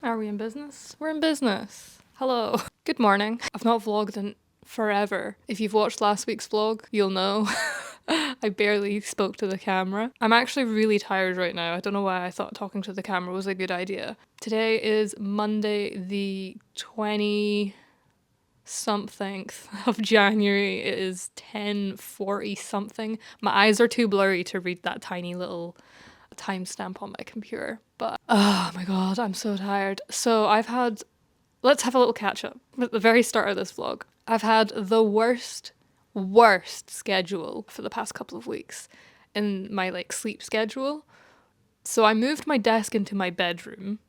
Are we in business? We're in business. Hello. Good morning. I've not vlogged in forever. If you've watched last week's vlog, you'll know. I barely spoke to the camera. I'm actually really tired right now. I don't know why I thought talking to the camera was a good idea. Today is Monday the 20 something of January. It is 10:40 something. My eyes are too blurry to read that tiny little timestamp on my computer. But oh my god, I'm so tired. So let's have a little catch up at the very start of this vlog. I've had the worst schedule for the past couple of weeks in my sleep schedule. So I moved my desk into my bedroom,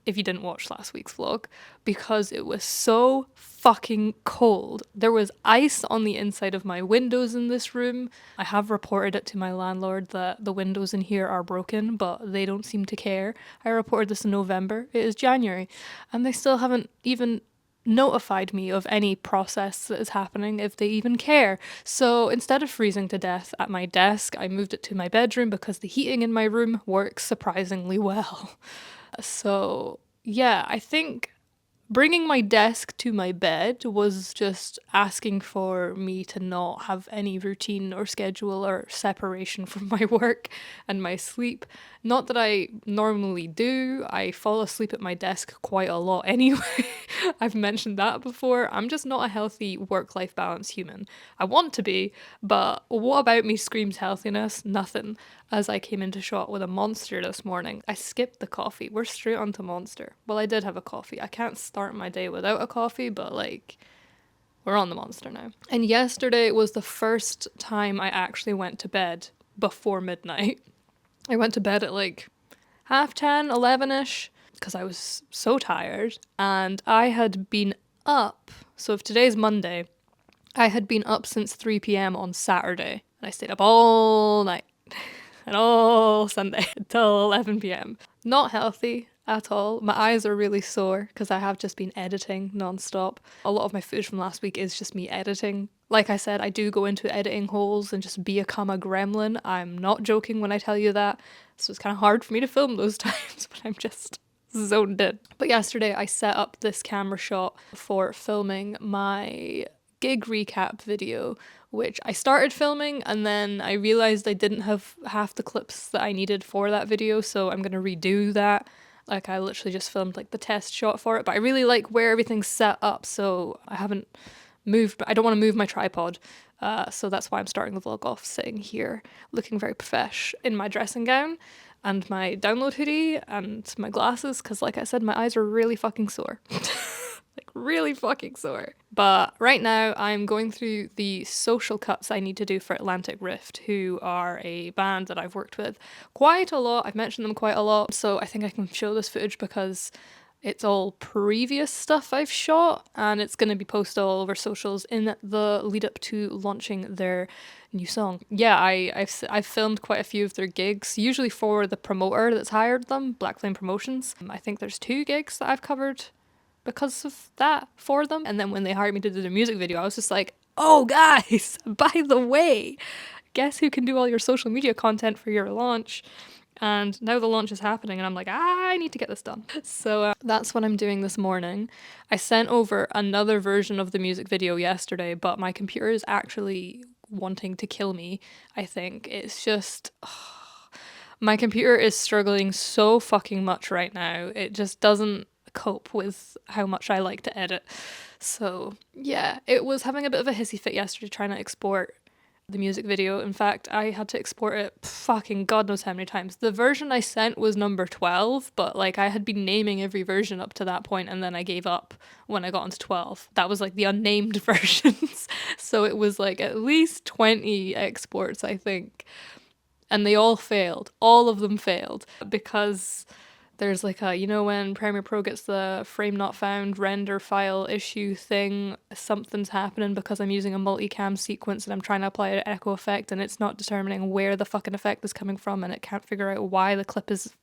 if you didn't watch last week's vlog, because it was so fucking cold. There was ice on the inside of my windows in this room. I have reported it to my landlord that the windows in here are broken, but they don't seem to care. I reported this in November. It is January, and they still haven't even notified me of any process that is happening, if they even care. So instead of freezing to death at my desk, I moved it to my bedroom because the heating in my room works surprisingly well. So yeah, I think bringing my desk to my bed was just asking for me to not have any routine or schedule or separation from my work and my sleep. Not that I normally do. I fall asleep at my desk quite a lot anyway. I've mentioned that before. I'm just not a healthy work-life balance human. I want to be, but what about me screams healthiness? Nothing. As I came into shot with a Monster this morning, I skipped the coffee. We're straight onto Monster. Well, I did have a coffee. I can't start my day without a coffee, but we're on the Monster now. And yesterday was the first time I actually went to bed before midnight. I went to bed at 10:30, 11ish, because I was so tired, and I had been up. So if today's Monday, I had been up since 3 p.m. on Saturday, and I stayed up all night and all Sunday until 11 p.m. Not healthy at all. My eyes are really sore because I have just been editing nonstop. A lot of my footage from last week is just me editing. Like I said, I do go into editing holes and just become a gremlin. I'm not joking when I tell you that. So it's kind of hard for me to film those times when I'm just zoned in. But yesterday I set up this camera shot for filming my gig recap video, which I started filming and then I realized I didn't have half the clips that I needed for that video, so I'm gonna redo that. I literally just filmed the test shot for it, but I really like where everything's set up, so I haven't moved. I don't want to move my tripod, so that's why I'm starting the vlog off sitting here looking very profesh in my dressing gown and my download hoodie and my glasses, because like I said, my eyes are really fucking sore. Really fucking sore. But right now I'm going through the social cuts I need to do for Atlantic Rift, who are a band that I've worked with quite a lot. I've mentioned them quite a lot, so I think I can show this footage because it's all previous stuff I've shot, and it's going to be posted all over socials in the lead up to launching their new song. Yeah, I've filmed quite a few of their gigs, usually for the promoter that's hired them, Black Flame Promotions. I think there's 2 gigs that I've covered because of that for them. And then when they hired me to do the music video, I was just like, oh guys, by the way, guess who can do all your social media content for your launch? And now the launch is happening and I'm like, I need to get this done. So that's what I'm doing this morning. I sent over another version of the music video yesterday, but my computer is actually wanting to kill me, I think. It's just... my computer is struggling so fucking much right now. It just doesn't cope with how much I like to edit. So yeah, it was having a bit of a hissy fit yesterday trying to export the music video. In fact, I had to export it fucking god knows how many times. The version I sent was number 12, but I had been naming every version up to that point, and then I gave up when I got onto 12. That was the unnamed versions. So it was at least 20 exports, I think. And they all failed. All of them failed because there's when Premiere Pro gets the frame not found render file issue thing, something's happening because I'm using a multicam sequence and I'm trying to apply an echo effect and it's not determining where the fucking effect is coming from and it can't figure out why the clip is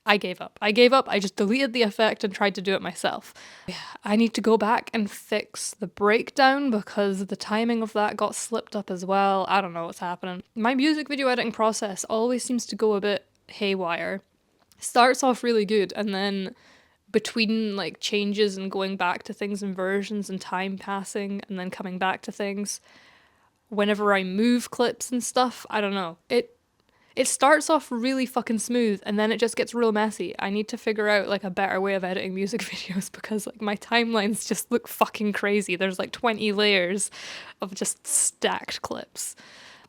I gave up. I just deleted the effect and tried to do it myself. Yeah, I need to go back and fix the breakdown because the timing of that got slipped up as well. I don't know what's happening. My music video editing process always seems to go a bit haywire. Starts off really good, and then between like changes and going back to things and versions and time passing and then coming back to things, whenever I move clips and stuff, I don't know. It starts off really fucking smooth and then it just gets real messy. I need to figure out like a better way of editing music videos because like my timelines just look fucking crazy. There's like 20 layers of just stacked clips.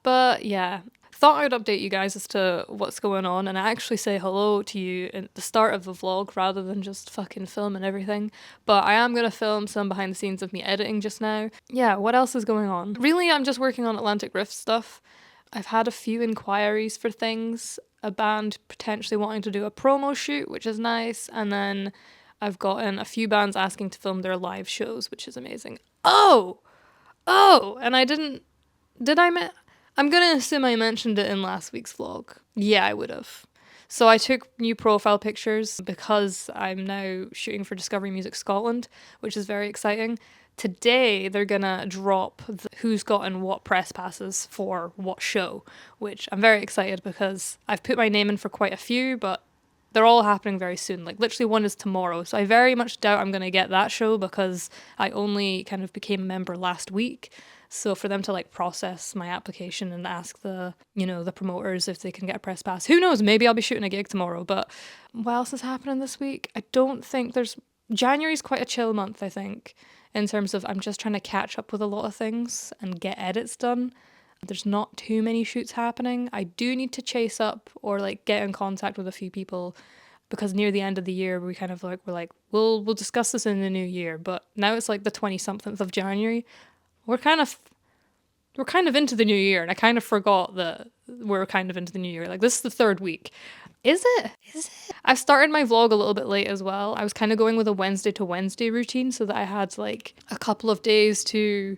But yeah, thought I'd update you guys as to what's going on and actually say hello to you at the start of the vlog rather than just fucking filming everything. But I am gonna film some behind the scenes of me editing just now. Yeah, what else is going on? Really, I'm just working on Atlantic Rift stuff. I've had a few inquiries for things, a band potentially wanting to do a promo shoot, which is nice, and then I've gotten a few bands asking to film their live shows, which is amazing. Oh, and I didn't, did I, I'm gonna assume I mentioned it in last week's vlog. Yeah, I would have. So I took new profile pictures because I'm now shooting for Discovery Music Scotland, which is very exciting. Today they're gonna drop who's gotten what press passes for what show, which I'm very excited because I've put my name in for quite a few, but they're all happening very soon. Like literally one is tomorrow. So I very much doubt I'm gonna get that show because I only kind of became a member last week. So for them to like process my application and ask the, the promoters if they can get a press pass, who knows, maybe I'll be shooting a gig tomorrow. But what else is happening this week? I don't think January's quite a chill month, I think, in terms of I'm just trying to catch up with a lot of things and get edits done. There's not too many shoots happening. I do need to chase up or like get in contact with a few people because near the end of the year we're like we'll discuss this in the new year, but now it's like the 20 something of January. We're kind of into the new year, and I kind of forgot that we're kind of into the new year. Like this is the third week. Is it? I've started my vlog a little bit late as well. I was kind of going with a Wednesday to Wednesday routine so that I had like a couple of days to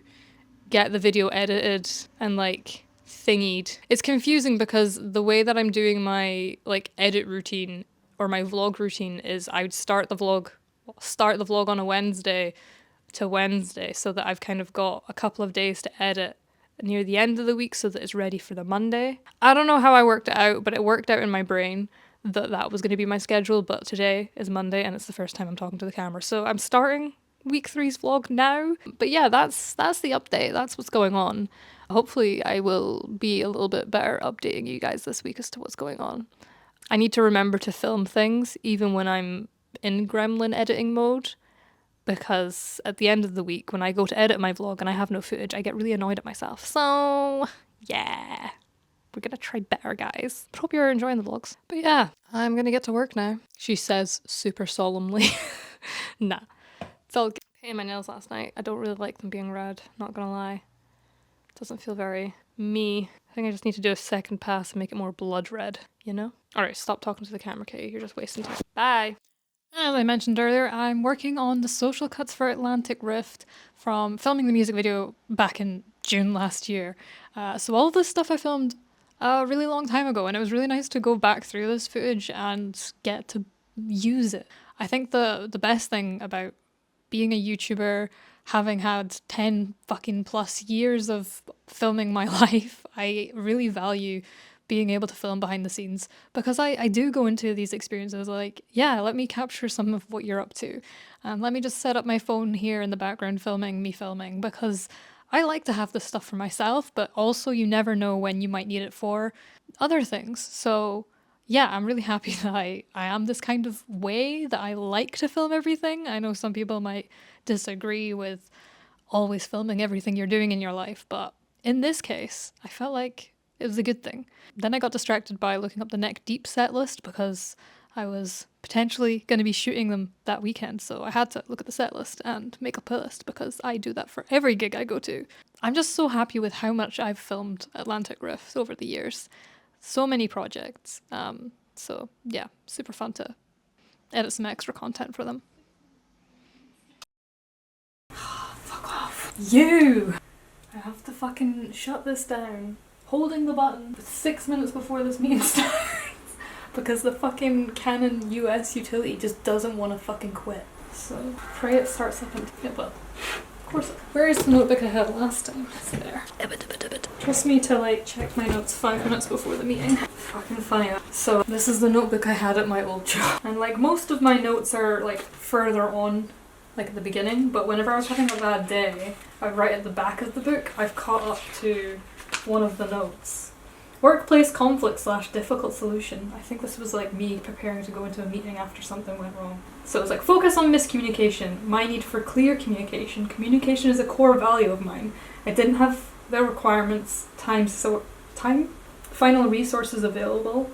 get the video edited and like thingied. It's confusing because the way that I'm doing my like edit routine or my vlog routine is I would start the vlog on a Wednesday to Wednesday so that I've kind of got a couple of days to edit near the end of the week so that it's ready for the Monday. I don't know how I worked it out, but it worked out in my brain that that was going to be my schedule, but today is Monday and it's the first time I'm talking to the camera. So I'm starting week 3's vlog now. But yeah, that's the update. That's what's going on. Hopefully I will be a little bit better updating you guys this week as to what's going on. I need to remember to film things even when I'm in gremlin editing mode, because at the end of the week when I go to edit my vlog and I have no footage, I get really annoyed at myself. So yeah, we're gonna try better, guys. But hope you're enjoying the vlogs. But yeah, I'm gonna get to work now, she says super solemnly. Nah, it's all good. Painted my nails last night. I don't really like them being red, not gonna lie. It doesn't feel very me. I think I just need to do a second pass and make it more blood red, you know? Alright, stop talking to the camera, Katie. You're just wasting time. Bye! As I mentioned earlier, I'm working on the social cuts for Atlantic Rift from filming the music video back in June last year. So all of this stuff I filmed a really long time ago, and it was really nice to go back through this footage and get to use it. I think the best thing about being a YouTuber, having had 10 fucking plus years of filming my life, I really value being able to film behind the scenes because I do go into these experiences like, yeah, let me capture some of what you're up to. And let me just set up my phone here in the background filming me filming because I like to have this stuff for myself, but also you never know when you might need it for other things. So yeah, I'm really happy that I am this kind of way that I like to film everything. I know some people might disagree with always filming everything you're doing in your life, but in this case, I felt like it was a good thing. Then I got distracted by looking up the Neck Deep set list because I was potentially going to be shooting them that weekend, so I had to look at the set list and make a playlist because I do that for every gig I go to. I'm just so happy with how much I've filmed Atlantic Rift over the years. So many projects. So yeah, super fun to edit some extra content for them. Fuck off. You! I have to fucking shut this down. Holding the button 6 minutes before this meeting starts because the fucking Canon US utility just doesn't want to fucking quit. So pray it starts up and it will. Of course. Where is the notebook I had last time? It's there. Trust me to like check my notes 5 minutes before the meeting. Fucking funny. So this is the notebook I had at my old job. And like most of my notes are like further on, like at the beginning, but whenever I was having a bad day, I write at the back of the book. I've caught up to one of the notes. Workplace conflict / difficult solution. I think this was like me preparing to go into a meeting after something went wrong. So it was like, focus on miscommunication, my need for clear communication. Communication is a core value of mine. I didn't have the requirements, final resources available,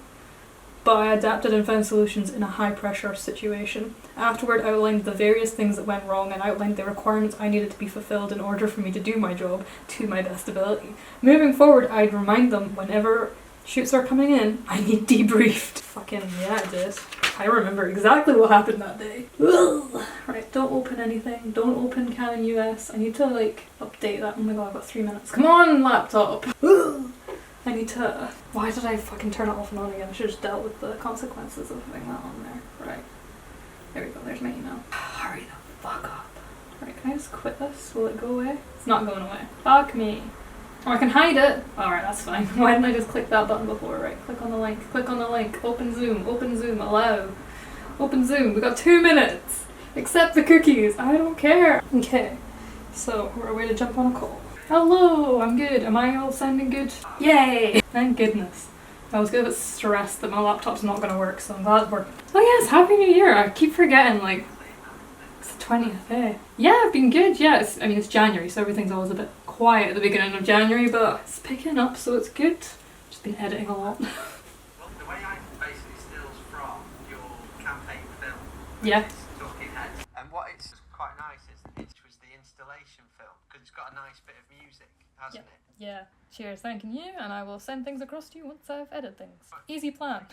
but I adapted and found solutions in a high pressure situation. Afterward, I outlined the various things that went wrong and outlined the requirements I needed to be fulfilled in order for me to do my job to my best ability. Moving forward, I'd remind them whenever shoots are coming in, I need debriefed. Fucking yeah, I did. I remember exactly what happened that day. Right, don't open anything. Don't open Canon US. I need to like update that. Oh my god, I've got 3 minutes. Come on, laptop. I need to... Why did I fucking turn it off and on again? I should have just dealt with the consequences of having that on there. Right. There we go, there's my email. Hurry the fuck up. Right, can I just quit this? Will it go away? It's not going away. Fuck me. Oh, I can hide it. Alright, that's fine. Why didn't I just click that button before? Right, click on the link. Click on the link. Open Zoom, allow. Open Zoom. We got 2 minutes. Accept the cookies. I don't care. Okay, so we're away to jump on a call. Hello, I'm good. Am I all sounding good? Yay! Thank goodness. I was a bit stressed that my laptop's not going to work, so I'm glad it's working. Oh yes, Happy New Year! I keep forgetting, like, it's the 20th day. Yeah, I've been good, yeah. It's January, so everything's always a bit quiet at the beginning of January, but it's picking up, so it's good. Just been editing a lot. Well, the way I basically steals from your campaign film. Yeah. Talking Heads. And what it's quite nice is it was the installation film, because it's got a nice bit of music, hasn't it? Yeah. Cheers, thanking you, and I will send things across to you once I've edited things. Easy plan.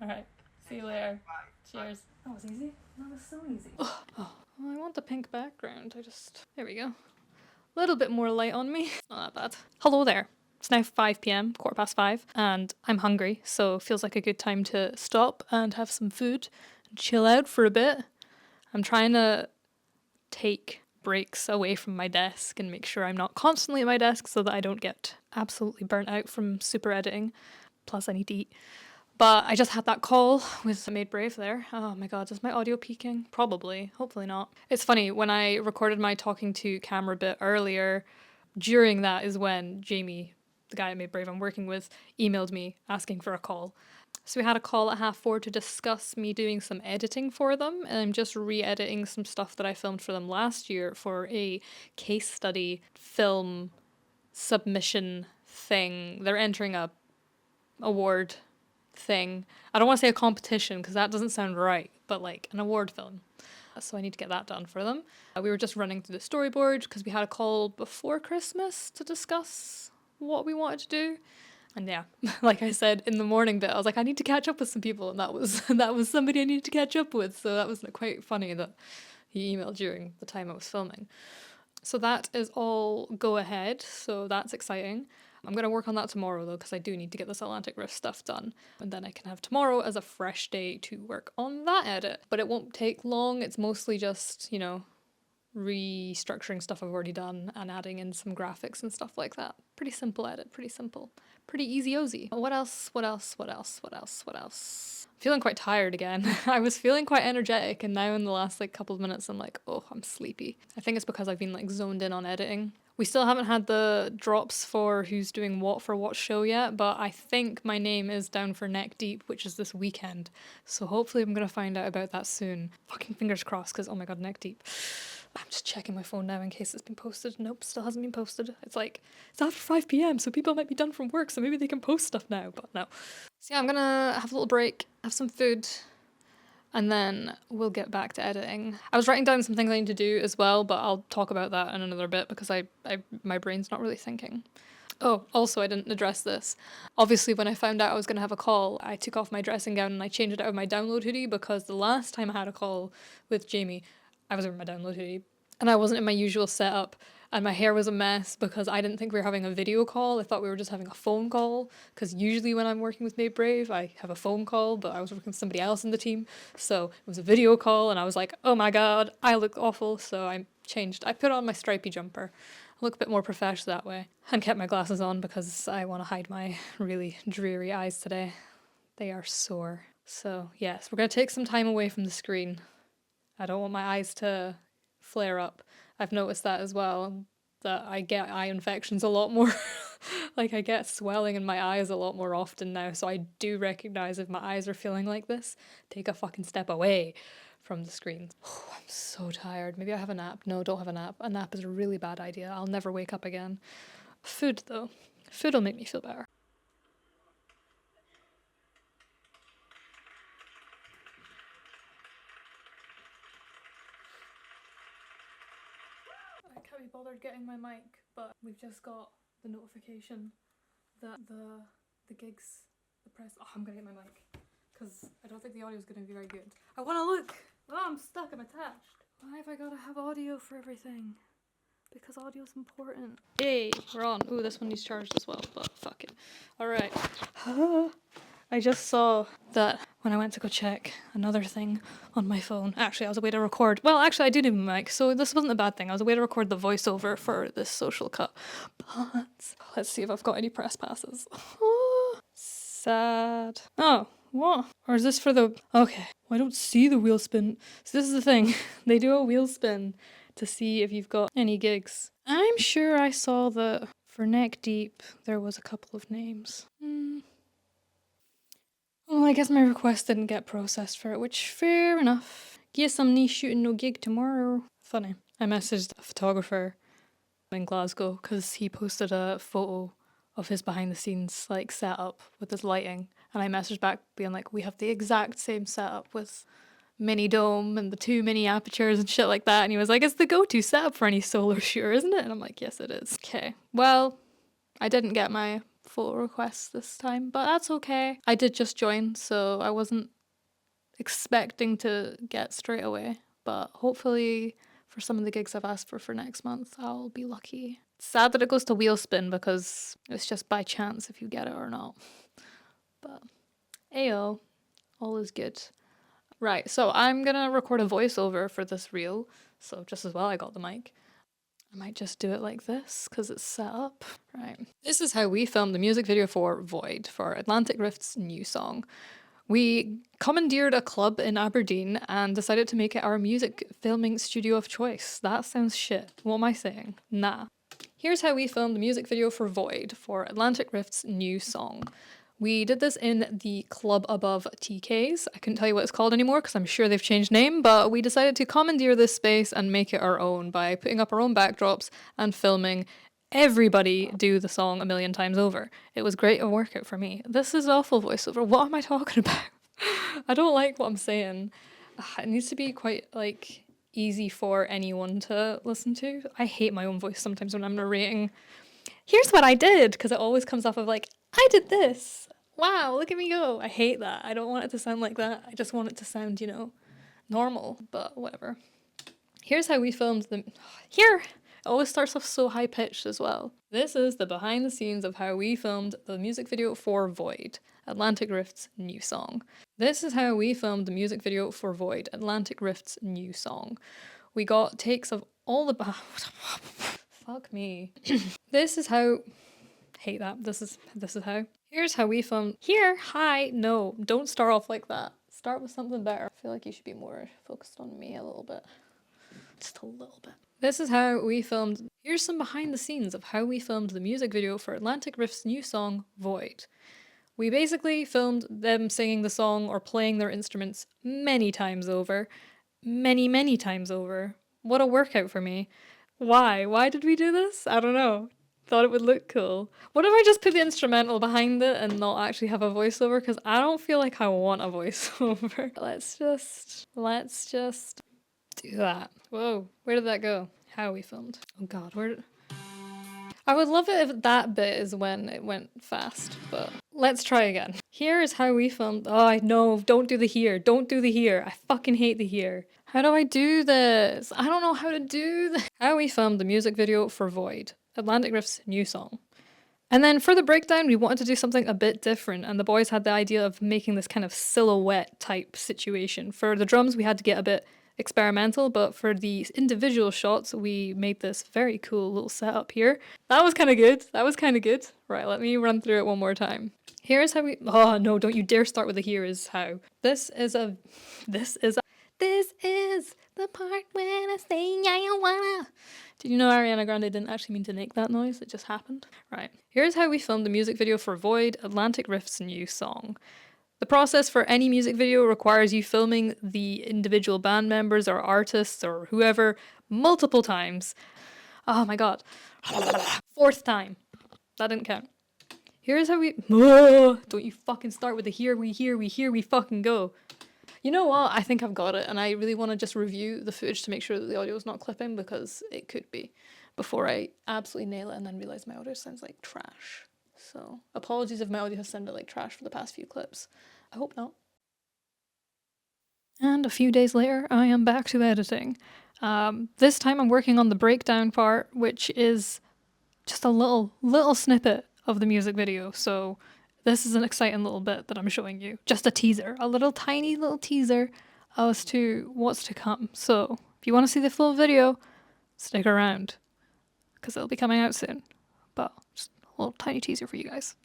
Alright, see you later. Bye. Cheers. That was easy. That was so easy. Oh, I want the pink background. There we go. A little bit more light on me. Not that bad. Hello there. It's now 5 p.m, 5:15, and I'm hungry, so it feels like a good time to stop and have some food and chill out for a bit. I'm trying to take breaks away from my desk and make sure I'm not constantly at my desk so that I don't get absolutely burnt out from super editing. Plus I need to eat. But I just had that call with Made Brave there. Oh my god, is my audio peaking? Probably. Hopefully not. It's funny, when I recorded my talking to camera bit earlier, during that is when Jamie, the guy at Made Brave I'm working with, emailed me asking for a call. So we had a call at 4:30 to discuss me doing some editing for them, and I'm just re-editing some stuff that I filmed for them last year for a case study film submission thing. They're entering a award thing. I don't want to say a competition because that doesn't sound right, but like an award film. So I need to get that done for them. We were just running through the storyboard because we had a call before Christmas to discuss what we wanted to do. And yeah, like I said in the morning bit, I was like, I need to catch up with some people, and that was somebody I needed to catch up with. So that was quite funny that he emailed during the time I was filming. So that is all go ahead. So that's exciting. I'm going to work on that tomorrow though, because I do need to get this Atlantic Rift stuff done. And then I can have tomorrow as a fresh day to work on that edit. But it won't take long. It's mostly just, restructuring stuff I've already done and adding in some graphics and stuff like that. Pretty simple edit, pretty simple. Pretty easy-ozy. What else? Feeling quite tired again. I was feeling quite energetic, and now in the last couple of minutes I'm like, oh, I'm sleepy. I think it's because I've been zoned in on editing. We still haven't had the drops for who's doing what for what show yet, but I think my name is down for Neck Deep, which is this weekend. So hopefully I'm gonna find out about that soon. Fucking fingers crossed, because oh my god, Neck Deep. I'm just checking my phone now in case it's been posted. Nope, still hasn't been posted. It's after 5 p.m, so people might be done from work, so maybe they can post stuff now, but no. So yeah, I'm gonna have a little break, have some food, and then we'll get back to editing. I was writing down some things I need to do as well, but I'll talk about that in another bit because my brain's not really thinking. Oh, also I didn't address this. Obviously when I found out I was going to have a call, I took off my dressing gown and I changed it out of my download hoodie because the last time I had a call with Jamie, I was in my download hoodie and I wasn't in my usual setup. And my hair was a mess because I didn't think we were having a video call. I thought we were just having a phone call because usually when I'm working with Made Brave, I have a phone call, but I was working with somebody else in the team. So it was a video call and I was like, oh my god, I look awful. So I changed. I put on my stripy jumper. I look a bit more professional that way. And kept my glasses on because I want to hide my really dreary eyes today. They are sore. So yes, we're going to take some time away from the screen. I don't want my eyes to flare up. I've noticed that as well, that I get eye infections a lot more. Like I get swelling in my eyes a lot more often now, so I do recognize if my eyes are feeling like this, take a fucking step away from the screen. I'm so tired. Maybe I have a nap. No, don't have a nap. A nap is a really bad idea. I'll never wake up again. Food though. Food will make me feel better. I can't be bothered getting my mic, but we've just got the notification that the gigs, the press. Oh, I'm gonna get my mic because I don't think the audio is gonna be very good. I want to look. Oh, I'm stuck. I'm attached. Why have I gotta have audio for everything? Because audio's important. Yay, we're on. Ooh, this one needs charged as well, but fuck it. Alright. I just saw that when I went to go check another thing on my phone. Actually, I was away to record. Well, actually, I do need my mic, so this wasn't a bad thing. I was away to record the voiceover for this social cut. But let's see if I've got any press passes. Sad. Oh, what? Or is this for the... Okay. Well, I don't see the wheel spin. So this is the thing. They do a wheel spin to see if you've got any gigs. I'm sure I saw that for Neck Deep there was a couple of names. Well, I guess my request didn't get processed for it, which fair enough. Guess I'm not shooting no gig tomorrow. Funny. I messaged a photographer in Glasgow because he posted a photo of his behind the scenes like setup with his lighting, and I messaged back being like, we have the exact same setup with mini dome and the 2 mini apertures and shit like that, and he was like, it's the go-to setup for any solar shooter, isn't it? And I'm like, yes it is. Okay, well, I didn't get my photo requests this time, but that's okay. I did just join, so I wasn't expecting to get straight away, but hopefully for some of the gigs I've asked for next month, I'll be lucky. It's sad that it goes to wheel spin because it's just by chance if you get it or not. But ayo, all is good. Right, so I'm gonna record a voiceover for this reel, so just as well I got the mic. I might just do it like this because it's set up. Right. This is how we filmed the music video for Void, for Atlantic Rift's new song. We commandeered a club in Aberdeen and decided to make it our music filming studio of choice. That sounds shit. What am I saying? Nah. Here's how we filmed the music video for Void, for Atlantic Rift's new song. We did this in the club above TK's. I couldn't tell you what it's called anymore because I'm sure they've changed name, but we decided to commandeer this space and make it our own by putting up our own backdrops and filming everybody do the song a million times over. It was great a workout for me. This is awful voiceover. What am I talking about? I don't like what I'm saying. It needs to be quite like easy for anyone to listen to. I hate my own voice sometimes when I'm narrating. Here's what I did, because it always comes off of like, I did this. Wow, look at me go. I hate that. I don't want it to sound like that. I just want it to sound, you know, normal, but whatever. Here's how we filmed the... Here! It always starts off so high-pitched as well. This is the behind the scenes of how we filmed the music video for Void, Atlantic Rift's new song. This is how we filmed the music video for Void, Atlantic Rift's new song. We got takes of all the... Fuck me. This is how... Hate that. This is how. Here's how we filmed. Here, hi. No, don't start off like that. Start with something better. I feel like you should be more focused on me a little bit. Just a little bit. This is how we filmed. Here's some behind the scenes of how we filmed the music video for Atlantic Rift's new song, Void. We basically filmed them singing the song or playing their instruments many times over. Many times over. What a workout for me. Why? Why did we do this? I don't know. Thought it would look cool. What if I just put the instrumental behind it and not actually have a voiceover? Because I don't feel like I want a voiceover. Let's just do that. Whoa, where did that go? How we filmed? Oh god, where did... I would love it if that bit is when it went fast, but let's try again. Here is how we filmed. Oh, I know, don't do the here. Don't do the here. I fucking hate the here. How do I do this? I don't know how to do this. How we filmed the music video for Void, Atlantic Rift's new song. And then for the breakdown, we wanted to do something a bit different, and the boys had the idea of making this kind of silhouette type situation. For the drums, we had to get a bit experimental, but for the individual shots, we made this very cool little setup here. That was kind of good. Right, let me run through it one more time. Here's how we, oh no, don't you dare start with the here is how. This is the part when I say I wanna. Did you know Ariana Grande didn't actually mean to make that noise? It just happened. Right. Here's how we filmed the music video for Void, Atlantic Rift's new song. The process for any music video requires you filming the individual band members or artists or whoever multiple times. Oh my god. Fourth time. That didn't count. Here's how we... Don't you fucking start with the here we fucking go. You know what? I think I've got it, and I really want to just review the footage to make sure that the audio is not clipping, because it could be, before I absolutely nail it and then realise my audio sounds like trash. So, apologies if my audio has sounded like trash for the past few clips. I hope not. And a few days later, I am back to editing. This time I'm working on the breakdown part, which is just a little snippet of the music video, so this is an exciting little bit that I'm showing you. Just a teaser, a little tiny little teaser as to what's to come. So if you want to see the full video, stick around, because it'll be coming out soon. But just a little tiny teaser for you guys.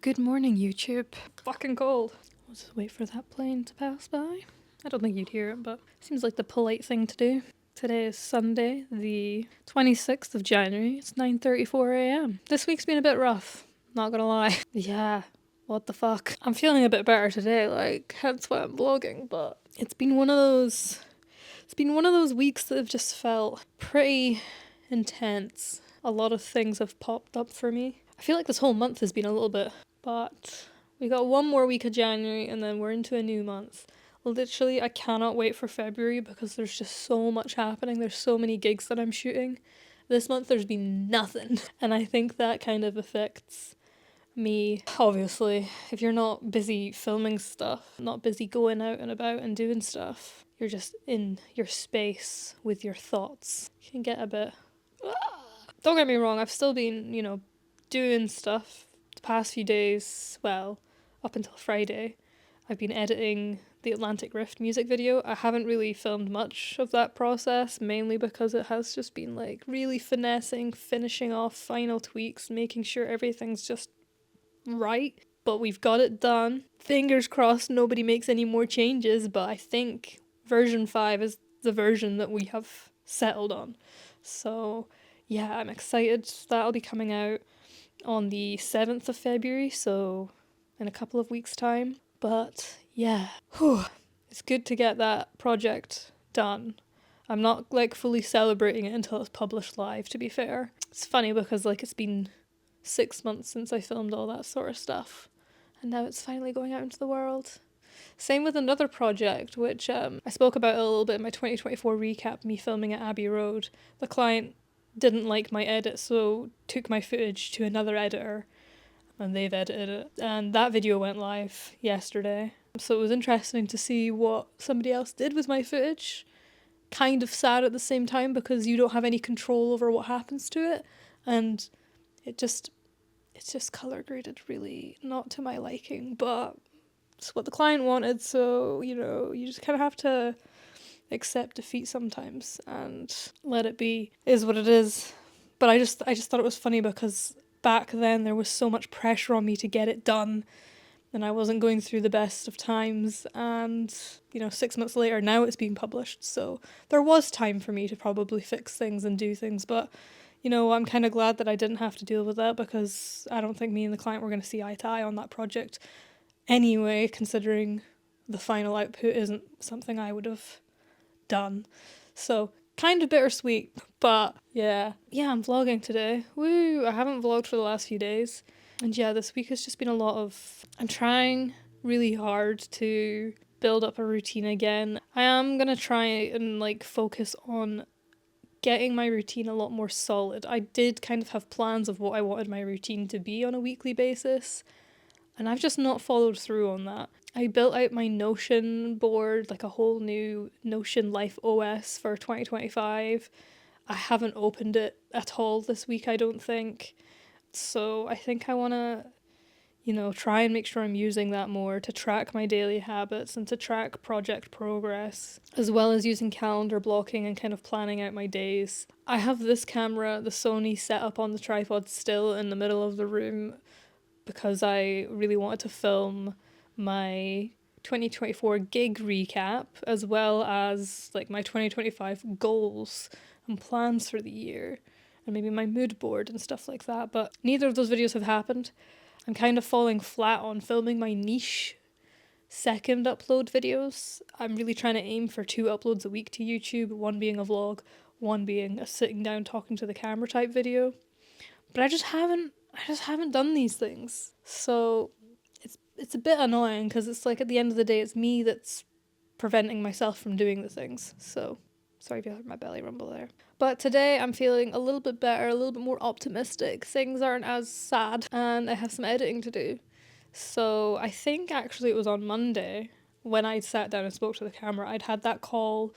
Good morning, YouTube. Fucking cold. We'll just wait for that plane to pass by. I don't think you'd hear it, but it seems like the polite thing to do. Today is Sunday, the 26th of January. It's 9:34 a.m. This week's been a bit rough, not gonna lie. Yeah, what the fuck. I'm feeling a bit better today, like, hence why I'm vlogging, but it's been one of those weeks that have just felt pretty intense. A lot of things have popped up for me. I feel like this whole month has been a little bit, but we got one more week of January and then we're into a new month. Literally, I cannot wait for February because there's just so much happening. There's so many gigs that I'm shooting. This month there's been nothing. And I think that kind of affects me. Obviously, if you're not busy filming stuff, not busy going out and about and doing stuff, you're just in your space with your thoughts. You can get a bit... Don't get me wrong, I've still been, doing stuff the past few days. Well, up until Friday. I've been editing the Atlantic Rift music video. I haven't really filmed much of that process, mainly because it has just been like really finessing, finishing off final tweaks, making sure everything's just right. But we've got it done. Fingers crossed nobody makes any more changes, but I think version 5 is the version that we have settled on. So yeah, I'm excited. That'll be coming out on the 7th of February, so in a couple of weeks' time. But yeah, it's good to get that project done. I'm not like fully celebrating it until it's published live, to be fair. It's funny because like it's been 6 months since I filmed all that sort of stuff, and now it's finally going out into the world. Same with another project, which I spoke about a little bit in my 2024 recap, me filming at Abbey Road. The client didn't like my edit, so took my footage to another editor, and they've edited it. And that video went live yesterday. So it was interesting to see what somebody else did with my footage. Kind of sad at the same time because you don't have any control over what happens to it. And it's just colour graded really not to my liking, but it's what the client wanted, so, you just kind of have to accept defeat sometimes and let it be. It is what it is. But I just thought it was funny because back then there was so much pressure on me to get it done and I wasn't going through the best of times, and 6 months later now it's being published, so there was time for me to probably fix things and do things, but I'm kind of glad that I didn't have to deal with that because I don't think me and the client were going to see eye to eye on that project anyway, considering the final output isn't something I would have done. So kind of bittersweet, but yeah, I'm vlogging today. Woo! I haven't vlogged for the last few days. And yeah, this week has just been a lot of... I'm trying really hard to build up a routine again. I am going to try and focus on getting my routine a lot more solid. I did kind of have plans of what I wanted my routine to be on a weekly basis, and I've just not followed through on that. I built out my Notion board, like a whole new Notion Life OS for 2025. I haven't opened it at all this week, I don't think. So I think I want to try and make sure I'm using that more to track my daily habits and to track project progress, as well as using calendar blocking and kind of planning out my days. I have this camera, the Sony, set up on the tripod still in the middle of the room because I really wanted to film my 2024 gig recap, as well as like my 2025 goals and plans for the year, and maybe my mood board and stuff like that. But neither of those videos have happened. I'm kind of falling flat on filming my niche second upload videos. I'm really trying to aim for 2 uploads a week to YouTube, one being a vlog, one being a sitting down talking to the camera type video. But I just haven't done these things. So it's a bit annoying because it's like at the end of the day it's me that's preventing myself from doing the things. So sorry if you heard my belly rumble there. But today I'm feeling a little bit better, a little bit more optimistic. Things aren't as sad and I have some editing to do. So I think actually it was on Monday when I sat down and spoke to the camera. I'd had that call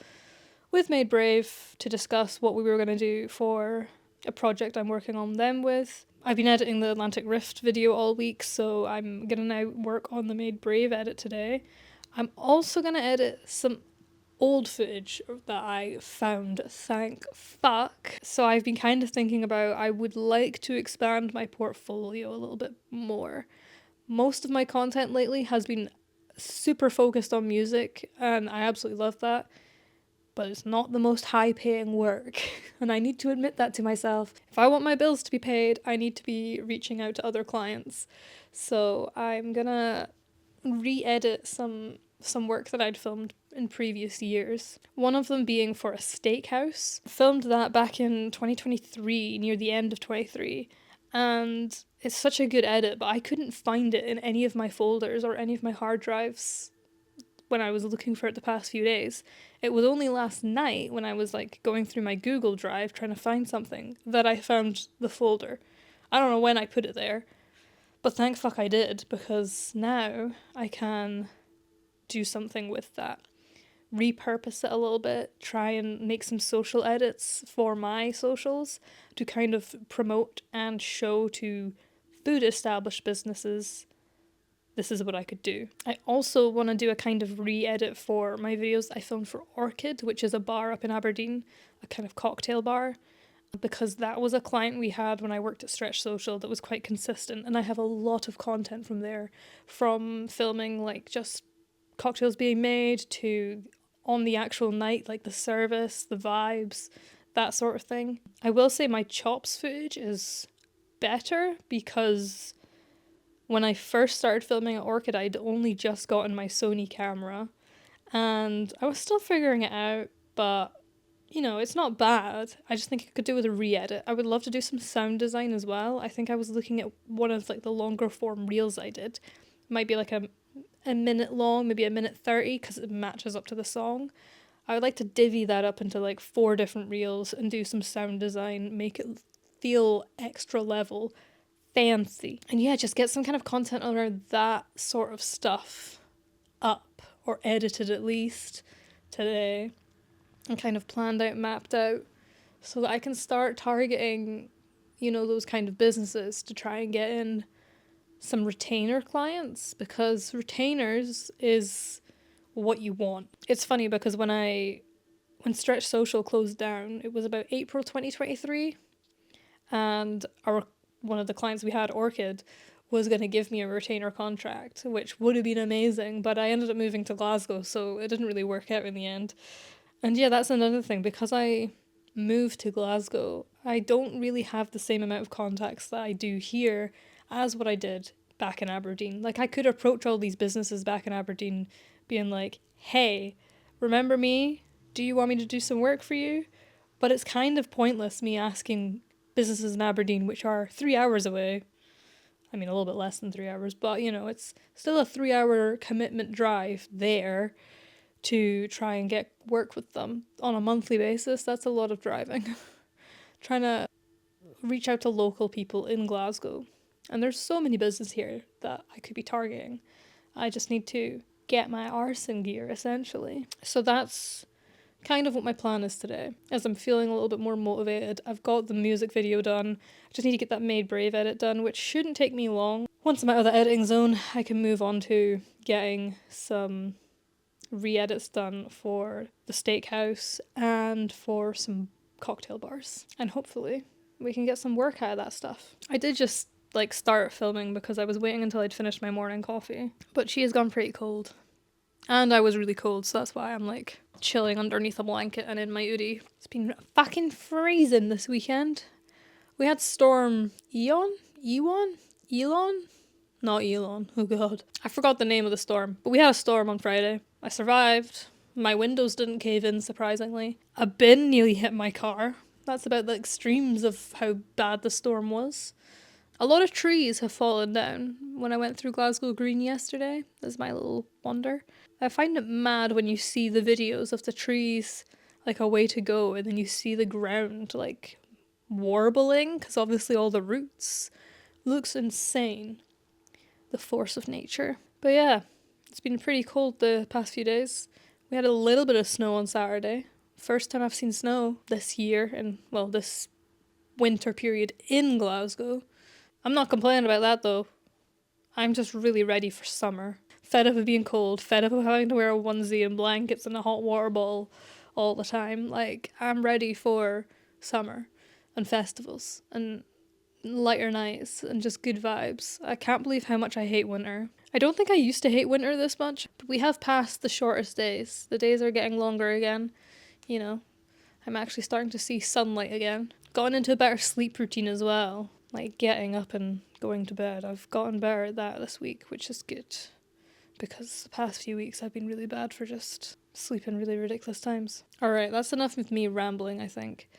with Made Brave to discuss what we were going to do for a project I'm working on them with. I've been editing the Atlantic Rift video all week, so I'm going to now work on the Made Brave edit today. I'm also going to edit some old footage that I found, thank fuck. So I've been kind of thinking about, I would like to expand my portfolio a little bit more. Most of my content lately has been super focused on music, and I absolutely love that. But it's not the most high-paying work, and I need to admit that to myself. If I want my bills to be paid, I need to be reaching out to other clients. So I'm gonna re-edit some work that I'd filmed in previous years. One of them being for a steakhouse. Filmed that back in 2023, near the end of 23, and it's such a good edit, but I couldn't find it in any of my folders or any of my hard drives when I was looking for it the past few days. It was only last night when I was like going through my Google Drive trying to find something that I found the folder. I don't know when I put it there, but thank fuck I did, because now I can do something with that. Repurpose it a little bit, try and make some social edits for my socials to kind of promote and show to food established businesses this is what I could do. I also want to do a kind of re-edit for my videos I filmed for Orchid, which is a bar up in Aberdeen, a kind of cocktail bar, because that was a client we had when I worked at Stretch Social that was quite consistent, and I have a lot of content from there, from filming like just cocktails being made to on the actual night, like the service, the vibes, that sort of thing. I will say my chops footage is better because when I first started filming at Orchid, I'd only just gotten my Sony camera and I was still figuring it out, but it's not bad. I just think I could do with a re-edit. I would love to do some sound design as well. I think I was looking at one of like the longer form reels I did. It might be like a minute long, maybe a minute 30, because it matches up to the song. I would like to divvy that up into like 4 different reels and do some sound design, make it feel extra level, fancy. And yeah, just get some kind of content around that sort of stuff up, or edited at least, today, and kind of planned out, mapped out, so that I can start targeting, those kind of businesses to try and get in some retainer clients, because retainers is what you want. It's funny because when Stretch Social closed down, it was about April 2023, and one of the clients we had, Orchid, was going to give me a retainer contract, which would have been amazing, but I ended up moving to Glasgow, so it didn't really work out in the end. And yeah, that's another thing, because I moved to Glasgow, I don't really have the same amount of contacts that I do here as what I did back in Aberdeen. Like, I could approach all these businesses back in Aberdeen being like, hey, remember me? Do you want me to do some work for you? But it's kind of pointless me asking businesses in Aberdeen, which are 3 hours away. I mean, a little bit less than 3 hours, but it's still a 3-hour commitment drive there to try and get work with them on a monthly basis. That's a lot of driving. Trying to reach out to local people in Glasgow. And there's so many businesses here that I could be targeting. I just need to get my arse in gear, essentially. So that's kind of what my plan is today, as I'm feeling a little bit more motivated. I've got the music video done. I just need to get that Made Brave edit done, which shouldn't take me long. once I'm out of the editing zone, I can move on to getting some re-edits done for the steakhouse and for some cocktail bars. And hopefully we can get some work out of that stuff. I did just like start filming because I was waiting until I'd finished my morning coffee, but she has gone pretty cold. And I was really cold, so that's why I'm like chilling underneath a blanket and in my hoodie. It's been fucking freezing this weekend. We had storm Elon? Not Elon. Oh god. I forgot the name of the storm. But we had a storm on Friday. I survived. My windows didn't cave in, surprisingly. A bin nearly hit my car. That's about the extremes of how bad the storm was. A lot of trees have fallen down. When I went through Glasgow Green yesterday, that's my little wonder. I find it mad when you see the videos of the trees like a way to go, and then you see the ground like warbling, because obviously all the roots. Looks insane. The force of nature. But yeah, it's been pretty cold the past few days. We had a little bit of snow on Saturday. First time I've seen snow this year, and well, this winter period in Glasgow. I'm not complaining about that though. I'm just really ready for summer. Fed up of being cold, fed up of having to wear a onesie and blankets and a hot water bottle all the time. Like, I'm ready for summer and festivals and lighter nights and just good vibes. I can't believe how much I hate winter. I don't think I used to hate winter this much, but we have passed the shortest days. The days are getting longer again. You know, I'm actually starting to see sunlight again. Gotten into a better sleep routine as well. Like getting up and going to bed. I've gotten better at that this week, which is good. Because the past few weeks I've been really bad for just sleeping really ridiculous times. Alright, that's enough of me rambling, I think.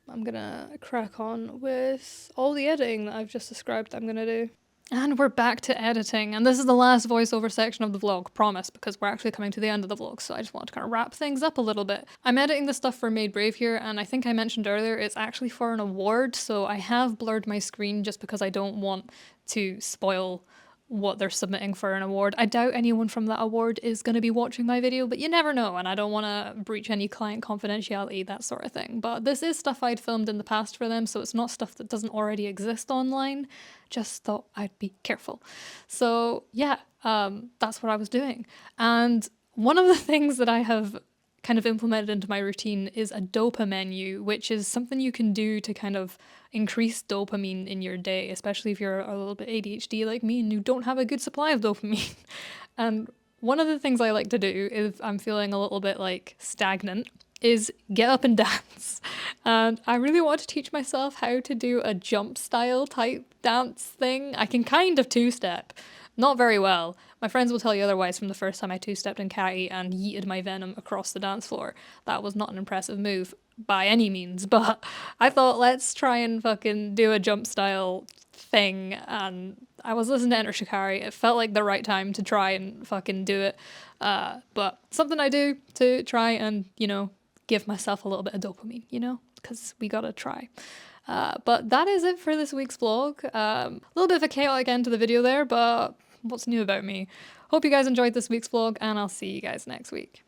I'm gonna crack on with all the editing that I've just described that I'm gonna do. And we're back to editing, and this is the last voiceover section of the vlog, promise, because we're actually coming to the end of the vlog, so I just want to kind of wrap things up a little bit. I'm editing the stuff for Made Brave here, and I think I mentioned earlier it's actually for an award, so I have blurred my screen just because I don't want to spoil what they're submitting for an award. I doubt anyone from that award is going to be watching my video, but you never know, and I don't want to breach any client confidentiality, that sort of thing. But this is stuff I'd filmed in the past for them, so it's not stuff that doesn't already exist online. Just thought I'd be careful. So yeah, that's what I was doing. And one of the things that I have kind of implemented into my routine is a dopa menu, which is something you can do to kind of increase dopamine in your day, especially if you're a little bit ADHD like me and you don't have a good supply of dopamine. And one of the things I like to do if I'm feeling a little bit like stagnant is get up and dance. And I really want to teach myself how to do a jump style type dance thing. I can kind of two-step. Not very well. My friends will tell you otherwise from the first time I two-stepped in Catty and yeeted my venom across the dance floor. That was not an impressive move by any means, but I thought let's try and fucking do a jump style thing, and I was listening to Enter Shikari. It felt like the right time to try and fucking do it. But something I do to try and, you know, give myself a little bit of dopamine, you know, because we gotta try. But that is it for this week's vlog. A little bit of a chaotic end to the video there, but what's new about me? Hope you guys enjoyed this week's vlog, and I'll see you guys next week.